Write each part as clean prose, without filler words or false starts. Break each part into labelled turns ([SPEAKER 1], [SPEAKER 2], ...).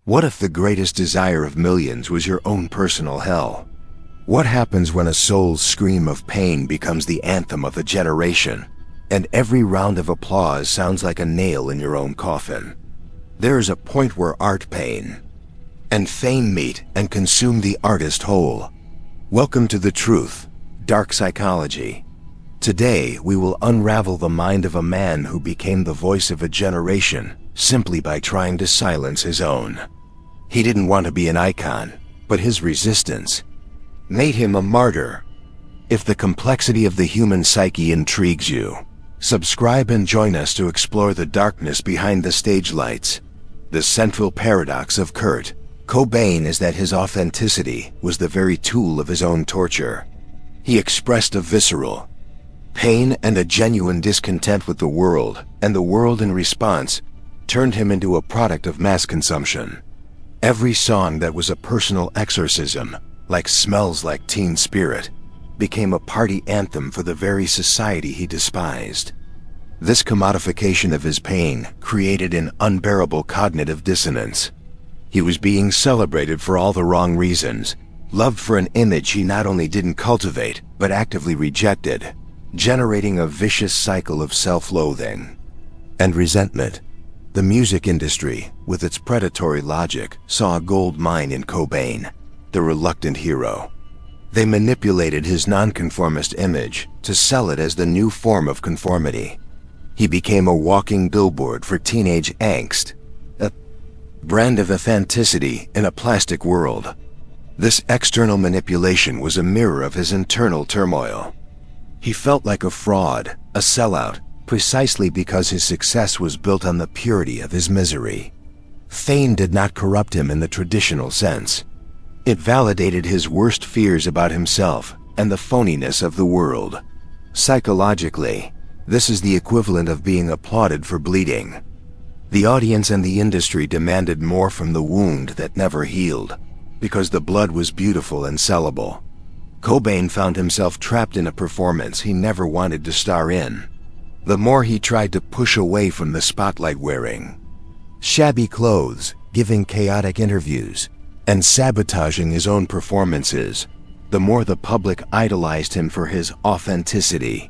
[SPEAKER 1] What if the greatest desire of millions was your own personal hell? What happens when a soul's scream of pain becomes the anthem of a generation, and every round of applause sounds like a nail in your own coffin? There is a point where art, pain, and fame meet and consume the artist whole. Welcome to The Truth, Dark Psychology. Today, we will unravel the mind of a man who became the voice of a generation simply by trying to silence his own. He didn't want to be an icon, but his resistance made him a martyr. If the complexity of the human psyche intrigues you, subscribe and join us to explore the darkness behind the stage lights. The central paradox of Kurt Cobain is that his authenticity was the very tool of his own torture. He expressed a visceral pain and a genuine discontent with the world, and the world in response turned him into a product of mass consumption. Every song that was a personal exorcism, like Smells Like Teen Spirit, became a party anthem for the very society he despised. This commodification of his pain created an unbearable cognitive dissonance. He was being celebrated for all the wrong reasons, loved for an image he not only didn't cultivate, but actively rejected, generating a vicious cycle of self-loathing and resentment. The music industry, with its predatory logic, saw a gold mine in Cobain, the reluctant hero. They manipulated his nonconformist image to sell it as the new form of conformity. He became a walking billboard for teenage angst, a brand of authenticity in a plastic world. This external manipulation was a mirror of his internal turmoil. He felt like a fraud, a sellout, precisely because his success was built on the purity of his misery. Fame did not corrupt him in the traditional sense. It validated his worst fears about himself and the phoniness of the world. Psychologically, this is the equivalent of being applauded for bleeding. The audience and the industry demanded more from the wound that never healed, because the blood was beautiful and sellable. Cobain found himself trapped in a performance he never wanted to star in. The more he tried to push away from the spotlight, wearing shabby clothes, giving chaotic interviews, and sabotaging his own performances, the more the public idolized him for his authenticity.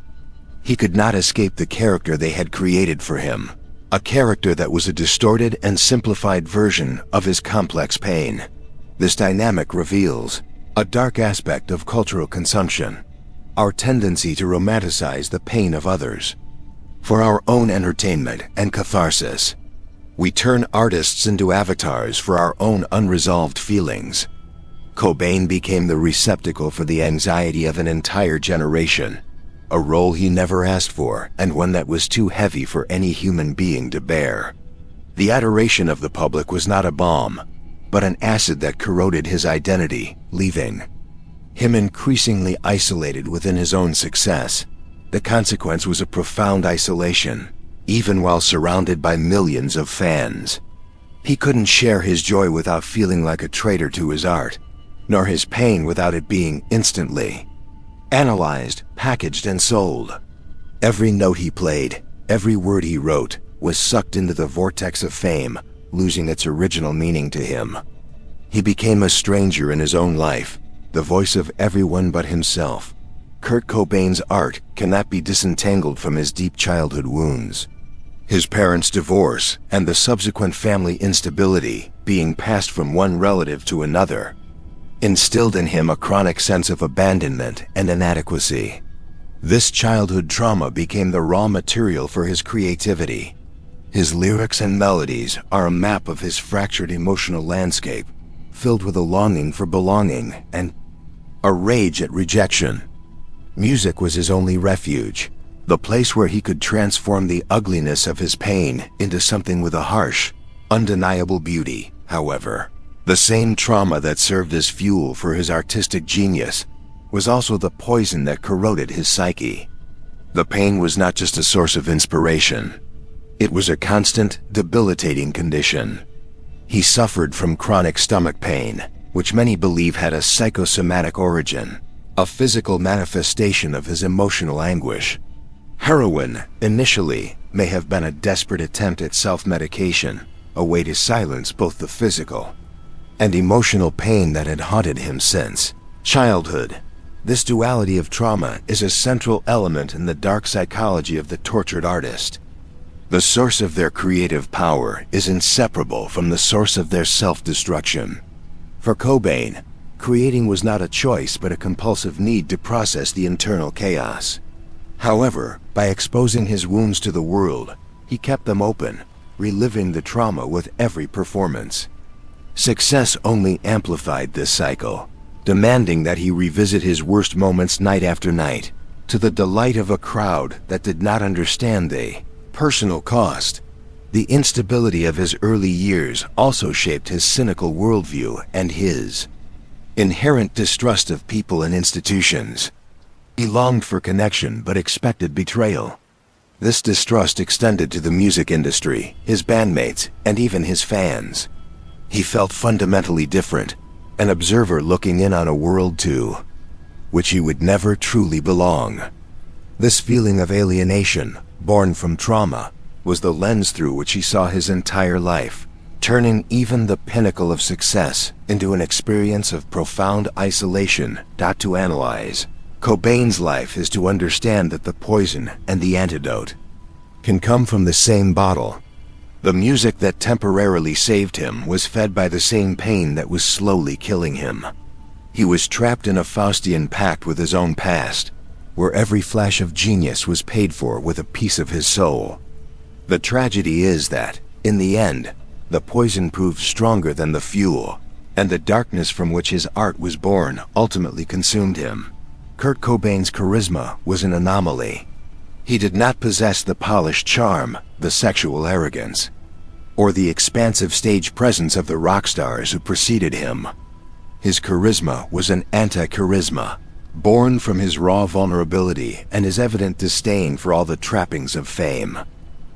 [SPEAKER 1] He could not escape the character they had created for him, a character that was a distorted and simplified version of his complex pain. This dynamic reveals a dark aspect of cultural consumption, our tendency to romanticize the pain of others. For our own entertainment and catharsis, we turn artists into avatars for our own unresolved feelings. Cobain became the receptacle for the anxiety of an entire generation, a role he never asked for and one that was too heavy for any human being to bear. The adoration of the public was not a balm, but an acid that corroded his identity, leaving him increasingly isolated within his own success. The consequence was a profound isolation, even while surrounded by millions of fans. He couldn't share his joy without feeling like a traitor to his art, nor his pain without it being instantly analyzed, packaged, and sold. Every note he played, every word he wrote, was sucked into the vortex of fame, losing its original meaning to him. He became a stranger in his own life, the voice of everyone but himself. Kurt Cobain's art cannot be disentangled from his deep childhood wounds. His parents' divorce and the subsequent family instability, being passed from one relative to another, instilled in him a chronic sense of abandonment and inadequacy. This childhood trauma became the raw material for his creativity. His lyrics and melodies are a map of his fractured emotional landscape, filled with a longing for belonging and a rage at rejection. Music was his only refuge, the place where he could transform the ugliness of his pain into something with a harsh, undeniable beauty. However, the same trauma that served as fuel for his artistic genius was also the poison that corroded his psyche. The pain was not just a source of inspiration. It was a constant, debilitating condition. He suffered from chronic stomach pain, which many believe had a psychosomatic origin, a physical manifestation of his emotional anguish. Heroin, initially, may have been a desperate attempt at self-medication, a way to silence both the physical and emotional pain that had haunted him since childhood. This duality of trauma is a central element in the dark psychology of the tortured artist. The source of their creative power is inseparable from the source of their self-destruction. For Cobain, creating was not a choice but a compulsive need to process the internal chaos. However, by exposing his wounds to the world, he kept them open, reliving the trauma with every performance. Success only amplified this cycle, demanding that he revisit his worst moments night after night, to the delight of a crowd that did not understand the personal cost. The instability of his early years also shaped his cynical worldview and his inherent distrust of people and institutions. He longed for connection but expected betrayal. This distrust extended to the music industry, his bandmates, and even his fans. He felt fundamentally different, an observer looking in on a world to which he would never truly belong. This feeling of alienation, born from trauma, was the lens through which he saw his entire life, turning even the pinnacle of success into an experience of profound isolation. To analyze Cobain's life is to understand that the poison and the antidote can come from the same bottle. The music that temporarily saved him was fed by the same pain that was slowly killing him. He was trapped in a Faustian pact with his own past, where every flash of genius was paid for with a piece of his soul. The tragedy is that, in the end, the poison proved stronger than the fuel, and the darkness from which his art was born ultimately consumed him. Kurt Cobain's charisma was an anomaly. He did not possess the polished charm, the sexual arrogance, or the expansive stage presence of the rock stars who preceded him. His charisma was an anti-charisma, born from his raw vulnerability and his evident disdain for all the trappings of fame.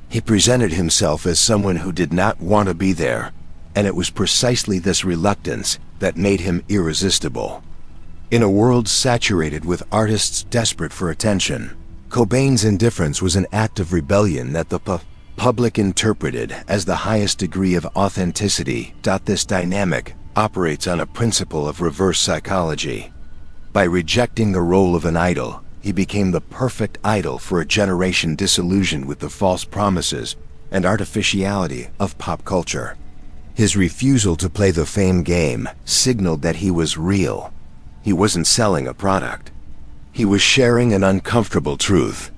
[SPEAKER 1] He presented himself as someone who did not want to be there, and it was precisely this reluctance that made him irresistible. In a world saturated with artists desperate for attention, Cobain's indifference was an act of rebellion that the public interpreted as the highest degree of authenticity. This dynamic operates on a principle of reverse psychology. By rejecting the role of an idol, he became the perfect idol for a generation disillusioned with the false promises and artificiality of pop culture. His refusal to play the fame game signaled that he was real. He wasn't selling a product. He was sharing an uncomfortable truth.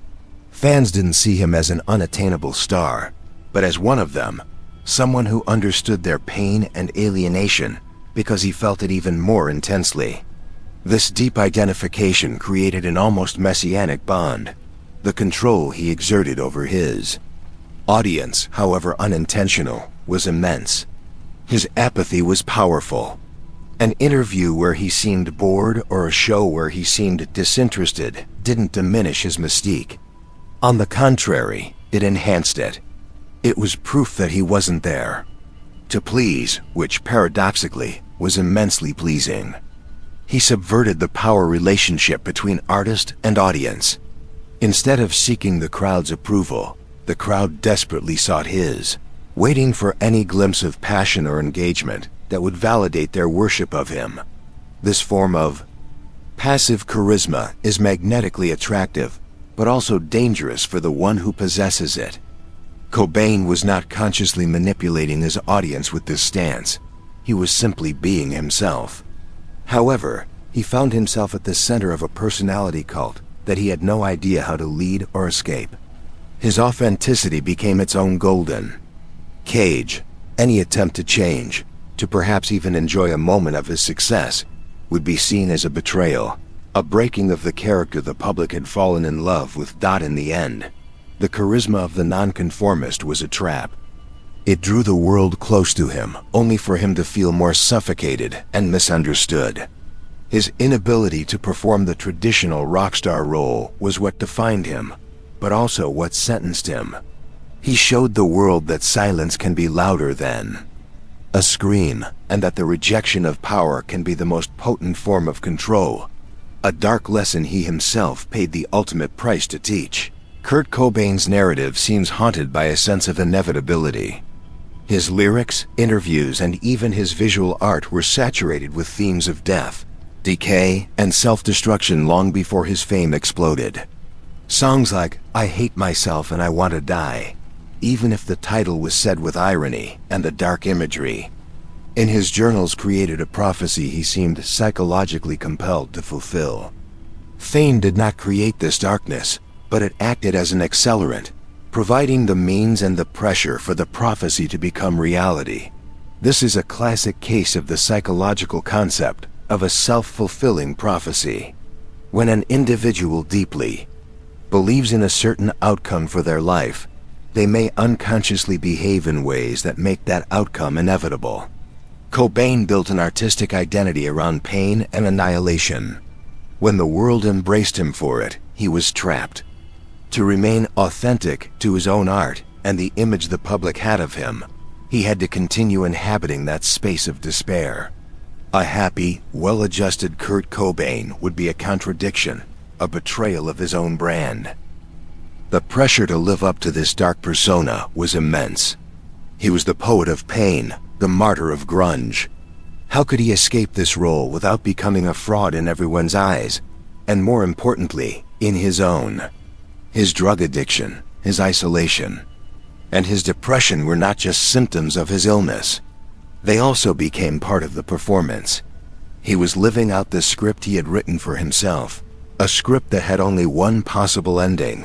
[SPEAKER 1] Fans didn't see him as an unattainable star, but as one of them, someone who understood their pain and alienation because he felt it even more intensely. This deep identification created an almost messianic bond. The control he exerted over his audience, however unintentional, was immense. His apathy was powerful. An interview where he seemed bored or a show where he seemed disinterested didn't diminish his mystique. On the contrary, it enhanced it. It was proof that he wasn't there to please, which paradoxically was immensely pleasing. He subverted the power relationship between artist and audience. Instead of seeking the crowd's approval, the crowd desperately sought his, waiting for any glimpse of passion or engagement that would validate their worship of him. This form of passive charisma is magnetically attractive, but also dangerous for the one who possesses it. Cobain was not consciously manipulating his audience with this stance. He was simply being himself. However, he found himself at the center of a personality cult that he had no idea how to lead or escape. His authenticity became its own golden cage. Any attempt to change, to perhaps even enjoy a moment of his success, would be seen as a betrayal, a breaking of the character the public had fallen in love with. In the end, the charisma of the nonconformist was a trap. It drew the world close to him, only for him to feel more suffocated and misunderstood. His inability to perform the traditional rock star role was what defined him, but also what sentenced him. He showed the world that silence can be louder than a scream, and that the rejection of power can be the most potent form of control. A dark lesson he himself paid the ultimate price to teach. Kurt Cobain's narrative seems haunted by a sense of inevitability. His lyrics, interviews, and even his visual art were saturated with themes of death, decay, and self-destruction long before his fame exploded. Songs like "I Hate Myself and I Want to Die," even if the title was said with irony and the dark imagery, in his journals created a prophecy he seemed psychologically compelled to fulfill. Fame did not create this darkness, but it acted as an accelerant, providing the means and the pressure for the prophecy to become reality. This is a classic case of the psychological concept of a self-fulfilling prophecy. When an individual deeply believes in a certain outcome for their life, they may unconsciously behave in ways that make that outcome inevitable. Cobain built an artistic identity around pain and annihilation. When the world embraced him for it, he was trapped. To remain authentic to his own art and the image the public had of him, he had to continue inhabiting that space of despair. A happy, well-adjusted Kurt Cobain would be a contradiction, a betrayal of his own brand. The pressure to live up to this dark persona was immense. He was the poet of pain, the martyr of grunge. How could he escape this role without becoming a fraud in everyone's eyes, and more importantly, in his own? His drug addiction, his isolation, and his depression were not just symptoms of his illness. They also became part of the performance. He was living out the script he had written for himself, a script that had only one possible ending.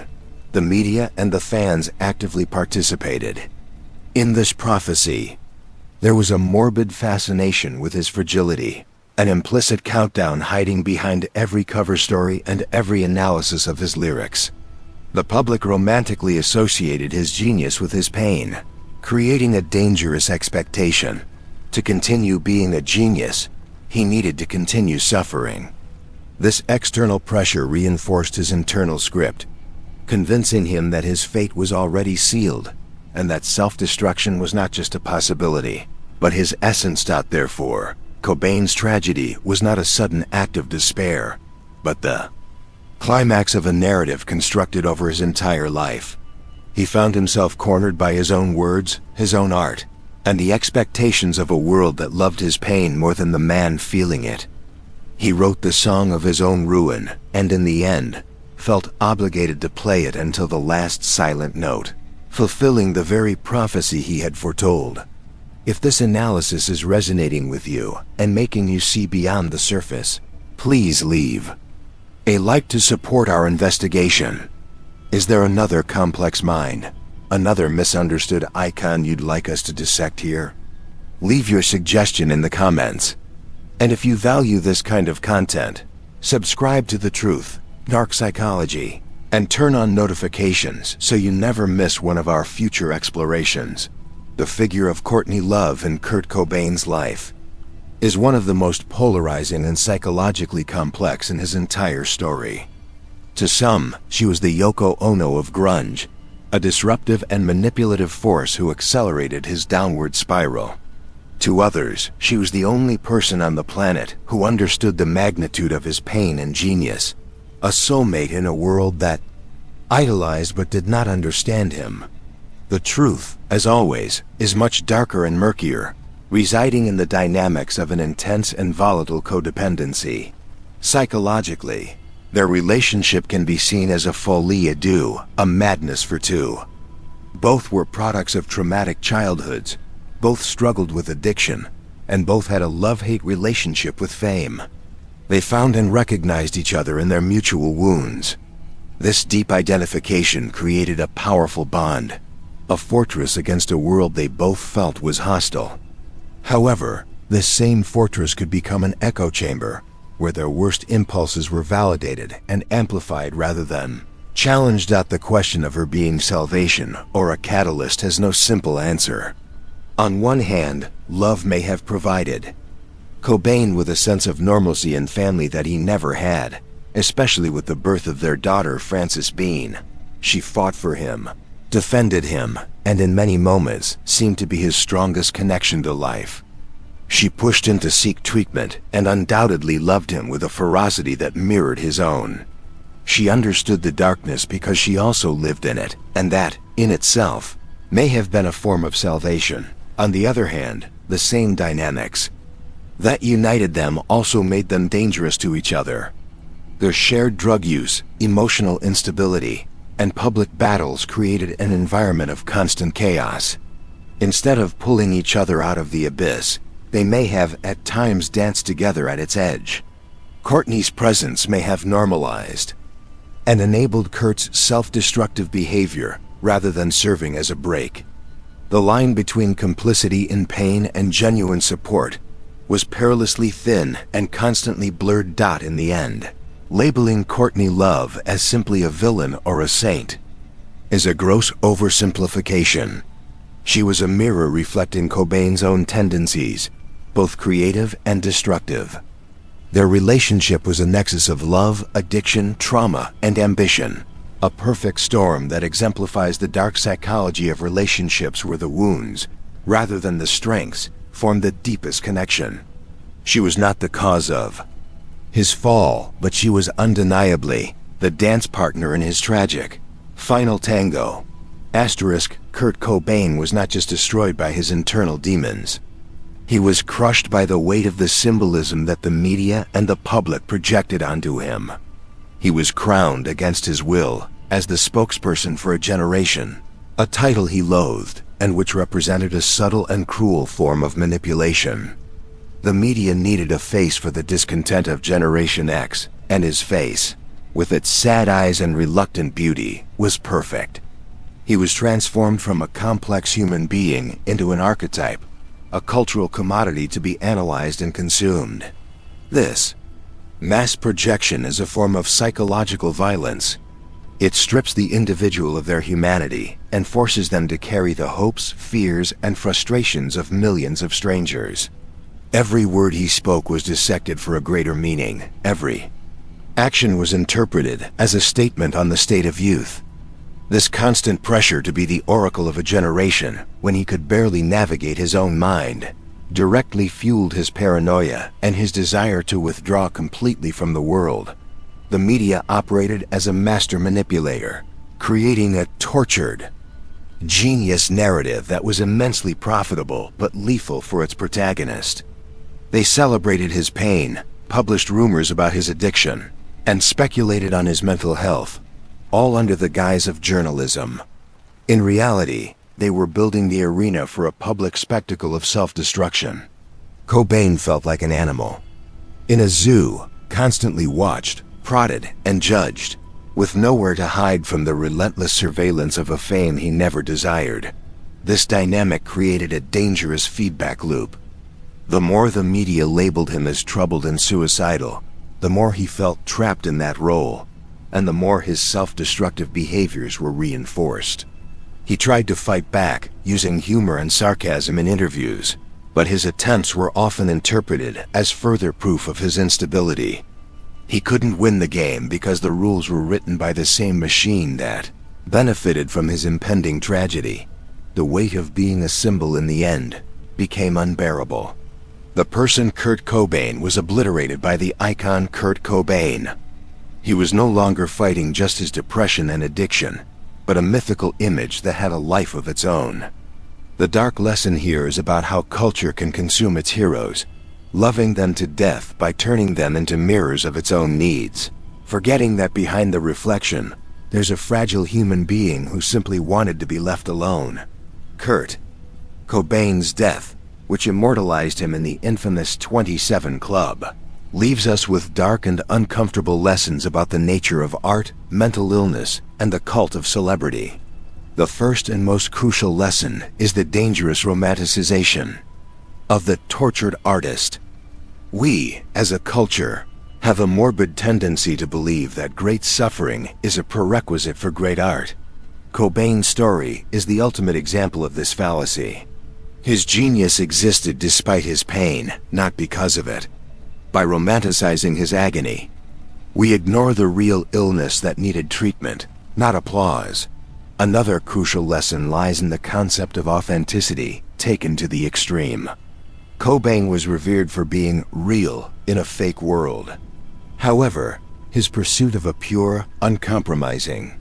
[SPEAKER 1] The media and the fans actively participated. In this prophecy, there was a morbid fascination with his fragility, an implicit countdown hiding behind every cover story and every analysis of his lyrics. The public romantically associated his genius with his pain, creating a dangerous expectation. To continue being a genius, he needed to continue suffering. This external pressure reinforced his internal script, convincing him that his fate was already sealed, and that self-destruction was not just a possibility, but his essence. Therefore, Cobain's tragedy was not a sudden act of despair, but the climax of a narrative constructed over his entire life. He found himself cornered by his own words, his own art, and the expectations of a world that loved his pain more than the man feeling it. He wrote the song of his own ruin, and in the end, felt obligated to play it until the last silent note, fulfilling the very prophecy he had foretold. If this analysis is resonating with you and making you see beyond the surface, please leave a like to support our investigation. Is there another complex mind, another misunderstood icon you'd like us to dissect here? Leave your suggestion in the comments. And if you value this kind of content, subscribe to The Truth, Dark Psychology, and turn on notifications so you never miss one of our future explorations. The figure of Courtney Love in Kurt Cobain's life is one of the most polarizing and psychologically complex in his entire story. To some, she was the Yoko Ono of grunge, a disruptive and manipulative force who accelerated his downward spiral. To others, she was the only person on the planet who understood the magnitude of his pain and genius, a soulmate in a world that idolized but did not understand him. The truth, as always, is much darker and murkier, residing in the dynamics of an intense and volatile codependency. Psychologically, their relationship can be seen as a folie à deux, a madness for two. Both were products of traumatic childhoods, both struggled with addiction, and both had a love-hate relationship with fame. They found and recognized each other in their mutual wounds. This deep identification created a powerful bond, a fortress against a world they both felt was hostile. However, this same fortress could become an echo chamber, where their worst impulses were validated and amplified rather than challenged. The question of her being salvation or a catalyst has no simple answer. On one hand, love may have provided Cobain with a sense of normalcy and family that he never had, especially with the birth of their daughter Frances Bean. She fought for him, defended him, and in many moments seemed to be his strongest connection to life. She pushed him to seek treatment and undoubtedly loved him with a ferocity that mirrored his own. She understood the darkness because she also lived in it, and that, in itself, may have been a form of salvation. On the other hand, the same dynamics that united them also made them dangerous to each other. Their shared drug use, emotional instability, and public battles created an environment of constant chaos. Instead of pulling each other out of the abyss, they may have at times danced together at its edge. Courtney's presence may have normalized and enabled Kurt's self-destructive behavior rather than serving as a break. The line between complicity in pain and genuine support was perilously thin and constantly blurred in the end. Labeling Courtney Love as simply a villain or a saint is a gross oversimplification. She was a mirror reflecting Cobain's own tendencies, both creative and destructive. Their relationship was a nexus of love, addiction, trauma, and ambition, a perfect storm that exemplifies the dark psychology of relationships where the wounds, rather than the strengths, formed the deepest connection. She was not the cause of his fall, but she was undeniably the dance partner in his tragic final tango. Kurt Cobain was not just destroyed by his internal demons. He was crushed by the weight of the symbolism that the media and the public projected onto him. He was crowned against his will as the spokesperson for a generation, a title he loathed and which represented a subtle and cruel form of manipulation. The media needed a face for the discontent of Generation X, and his face, with its sad eyes and reluctant beauty, was perfect. He was transformed from a complex human being into an archetype, a cultural commodity to be analyzed and consumed. This mass projection is a form of psychological violence. It strips the individual of their humanity and forces them to carry the hopes, fears, and frustrations of millions of strangers. Every word he spoke was dissected for a greater meaning. Every action was interpreted as a statement on the state of youth. This constant pressure to be the oracle of a generation when he could barely navigate his own mind directly fueled his paranoia and his desire to withdraw completely from the world. The media operated as a master manipulator, creating a tortured, genius narrative that was immensely profitable but lethal for its protagonist. They celebrated his pain, published rumors about his addiction, and speculated on his mental health, all under the guise of journalism. In reality, they were building the arena for a public spectacle of self-destruction. Cobain felt like an animal in a zoo, constantly watched, prodded, and judged, with nowhere to hide from the relentless surveillance of a fame he never desired. This dynamic created a dangerous feedback loop. The more the media labeled him as troubled and suicidal, the more he felt trapped in that role, and the more his self-destructive behaviors were reinforced. He tried to fight back, using humor and sarcasm in interviews, but his attempts were often interpreted as further proof of his instability. He couldn't win the game because the rules were written by the same machine that benefited from his impending tragedy. The weight of being a symbol in the end became unbearable. The person Kurt Cobain was obliterated by the icon Kurt Cobain. He was no longer fighting just his depression and addiction, but a mythical image that had a life of its own. The dark lesson here is about how culture can consume its heroes, loving them to death by turning them into mirrors of its own needs, forgetting that behind the reflection, there's a fragile human being who simply wanted to be left alone. Kurt Cobain's death, which immortalized him in the infamous 27 Club, leaves us with dark and uncomfortable lessons about the nature of art, mental illness, and the cult of celebrity. The first and most crucial lesson is the dangerous romanticization of the tortured artist. We, as a culture, have a morbid tendency to believe that great suffering is a prerequisite for great art. Cobain's story is the ultimate example of this fallacy. His genius existed despite his pain, not because of it. By romanticizing his agony, we ignore the real illness that needed treatment, not applause. Another crucial lesson lies in the concept of authenticity taken to the extreme. Cobain was revered for being real in a fake world. However, his pursuit of a pure, uncompromising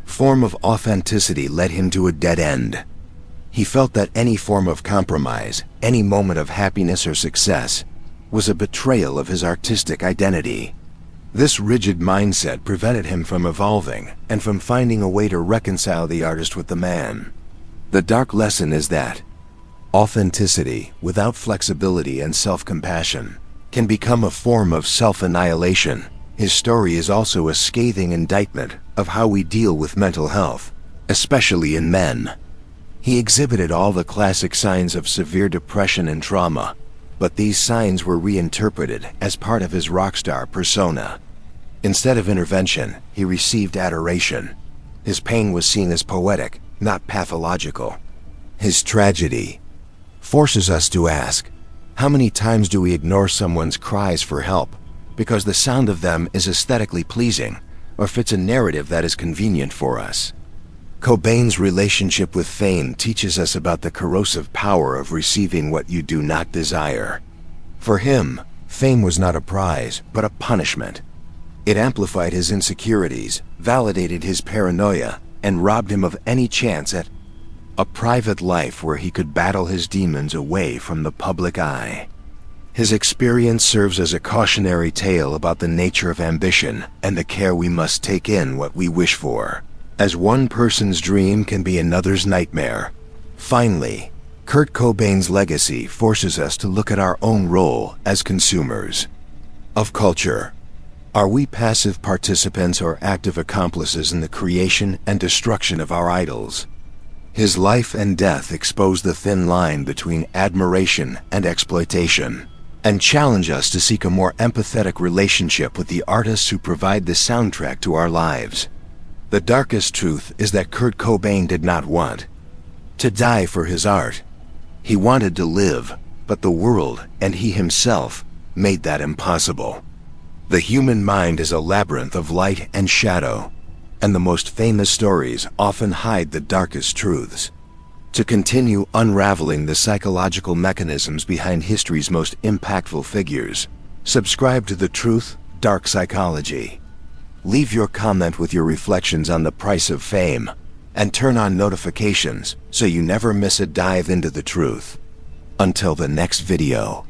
[SPEAKER 1] form of authenticity led him to a dead end. He felt that any form of compromise, any moment of happiness or success, was a betrayal of his artistic identity. This rigid mindset prevented him from evolving and from finding a way to reconcile the artist with the man. The dark lesson is that authenticity without flexibility and self-compassion can become a form of self-annihilation. His story is also a scathing indictment of how we deal with mental health, especially in men. He exhibited all the classic signs of severe depression and trauma, but these signs were reinterpreted as part of his rock star persona. Instead of intervention, he received adoration. His pain was seen as poetic, not pathological. His tragedy forces us to ask, how many times do we ignore someone's cries for help because the sound of them is aesthetically pleasing or fits a narrative that is convenient for us? Cobain's relationship with fame teaches us about the corrosive power of receiving what you do not desire. For him, fame was not a prize, but a punishment. It amplified his insecurities, validated his paranoia, and robbed him of any chance at a private life where he could battle his demons away from the public eye. His experience serves as a cautionary tale about the nature of ambition and the care we must take in what we wish for, as one person's dream can be another's nightmare. Finally, Kurt Cobain's legacy forces us to look at our own role as consumers of culture. Are we passive participants or active accomplices in the creation and destruction of our idols? His life and death expose the thin line between admiration and exploitation, and challenge us to seek a more empathetic relationship with the artists who provide the soundtrack to our lives. The darkest truth is that Kurt Cobain did not want to die for his art. He wanted to live, but the world and he himself made that impossible. The human mind is a labyrinth of light and shadow, and the most famous stories often hide the darkest truths. To continue unraveling the psychological mechanisms behind history's most impactful figures, subscribe to The Truth, Dark Psychology. Leave your comment with your reflections on the price of fame, and turn on notifications so you never miss a dive into the truth. Until the next video.